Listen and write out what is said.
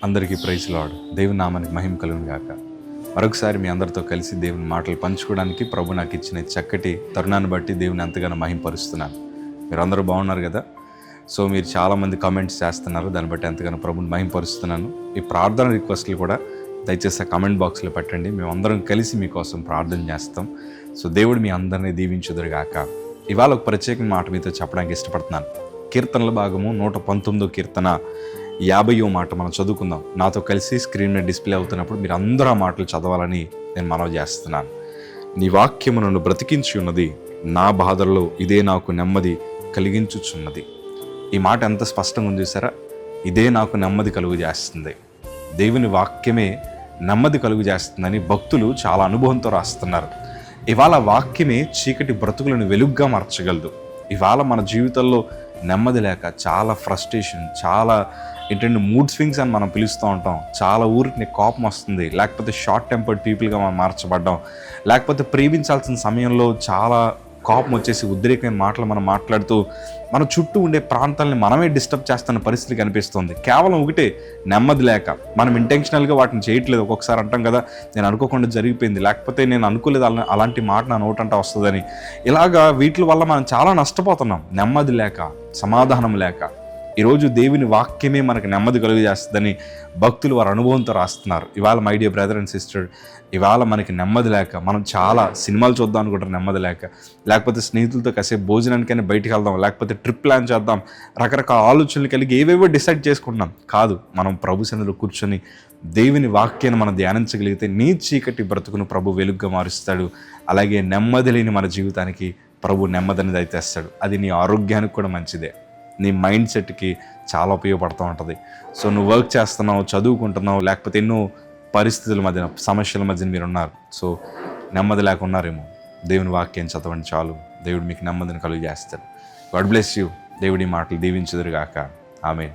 అందరికీ praise lord. దేవుని నామానికి మహిమ కలుగును గాక. మరొకసారి మీ అందరితో కలిసి దేవుని మాటలు పంచుకోవడానికి ప్రభు నాకు ఇచ్చిన చక్కటి తరుణాన్ని బట్టి దేవుని ఎంతగానో మహిమపరుస్తున్నాను. మీరు అందరూ బాగున్నారు కదా. సో మీరు చాలామంది కామెంట్స్ చేస్తున్నారు, దాన్ని బట్టి ఎంతగానో ప్రభుని మహిమపరుస్తున్నాను. ఈ ప్రార్థన రిక్వెస్ట్లు కూడా దయచేసి ఆ కామెంట్ బాక్స్లో పెట్టండి. మేము అందరం కలిసి మీకోసం ప్రార్థన చేస్తాం. సో దేవుడు మీ అందరినీ దీవించుదురు గాక. ఇవాళ ఒక ప్రత్యేక మాట మీతో చెప్పడానికి ఇష్టపడుతున్నాను. కీర్తనల భాగము 119 కీర్తన 50వ మాట మనం చదువుకుందాం. నాతో కలిసి స్క్రీన్ మీద డిస్ప్లే అవుతున్నప్పుడు మీరు అందరూ ఆ మాటలు చదవాలని నేను మనవి చేస్తున్నాను. నీ వాక్యము నన్ను బ్రతికించి ఉన్నది, నా బాధల్లో ఇదే నాకు నెమ్మది కలిగించుచున్నది. ఈ మాట ఎంత స్పష్టంగా ఉంది చూసారా. ఇదే నాకు నెమ్మది కలుగు చేస్తుంది. దేవుని వాక్యమే నెమ్మది కలుగు చేస్తుందని భక్తులు చాలా అనుభవంతో రాస్తున్నారు. ఇవాళ వాక్యమే చీకటి బ్రతుకులను వెలుగ్గా మార్చగలదు. ఇవాళ మన జీవితంలో నెమ్మది లేక చాలా ఫ్రస్ట్రేషన్, చాలా ఏంటంటే మూడ్ స్వింగ్స్ అని మనం పిలుస్తూ ఉంటాం. చాలా ఊరికి కోపం వస్తుంది, లేకపోతే షార్ట్ టెంపర్డ్ పీపుల్గా మనం మార్చబడ్డాం, లేకపోతే ప్రేమించాల్సిన సమయంలో చాలా కోపం వచ్చేసి ఉద్రేకమైన మాటలు మనం మాట్లాడుతూ మన చుట్టూ ఉండే ప్రాంతాలని మనమే డిస్టర్బ్ చేస్తున్న పరిస్థితి కనిపిస్తుంది. కేవలం ఒకటే, నెమ్మది లేక. మనం ఇంటెన్షనల్గా వాటిని చేయట్లేదు. ఒక్కొక్కసారి అంటాం కదా, నేను అనుకోకుండా జరిగిపోయింది, లేకపోతే నేను అనుకోలేదు అలాంటి మాట నా నోటంటే వస్తుందని. ఇలాగా వీటి వల్ల మనం చాలా నష్టపోతున్నాం. నెమ్మది లేక, సమాధానం లేక. ఈరోజు దేవుని వాక్యమే మనకు నెమ్మది కలుగు చేస్తుందని భక్తులు వారి అనుభవంతో రాస్తున్నారు. ఇవాళ my dear brother and sister, ఇవాళ మనకి నెమ్మది లేక మనం చాలా సినిమాలు చూద్దాం అనుకుంటాం, నెమ్మది లేక. లేకపోతే స్నేహితులతో కాసేపు భోజనానికైనా బయటికి వెళ్దాం, లేకపోతే ట్రిప్ ప్లాన్ చేద్దాం, రకరకాల ఆలోచనలు కలిగి ఏవేవో డిసైడ్ చేసుకుంటున్నాం. కాదు, మనం ప్రభు సన్నిధిలో కూర్చొని దేవుని వాక్యాన్ని మనం ధ్యానించగలిగితే నీ చీకటి బ్రతుకును ప్రభు వెలుగ్గా మారుస్తాడు. అలాగే నెమ్మది లేని మన జీవితానికి ప్రభు నెమ్మదిని దయచేస్తాడు. అది నీ ఆరోగ్యానికి కూడా మంచిదే, నీ మైండ్ సెట్కి చాలా ఉపయోగపడుతూ ఉంటుంది. సో నువ్వు వర్క్ చేస్తున్నావు, చదువుకుంటున్నావు, లేకపోతే ఎన్నో పరిస్థితుల మధ్యన, సమస్యల మధ్యన మీరు ఉన్నారు. సో నెమ్మది లేకున్నారేమో, దేవుని వాక్యం చదవండి చాలు, దేవుడు మీకు నెమ్మదిని కలుగజేస్తాడు. God bless you. దేవుడి మాటలు దీవించుదురు గాక. ఆమేన్.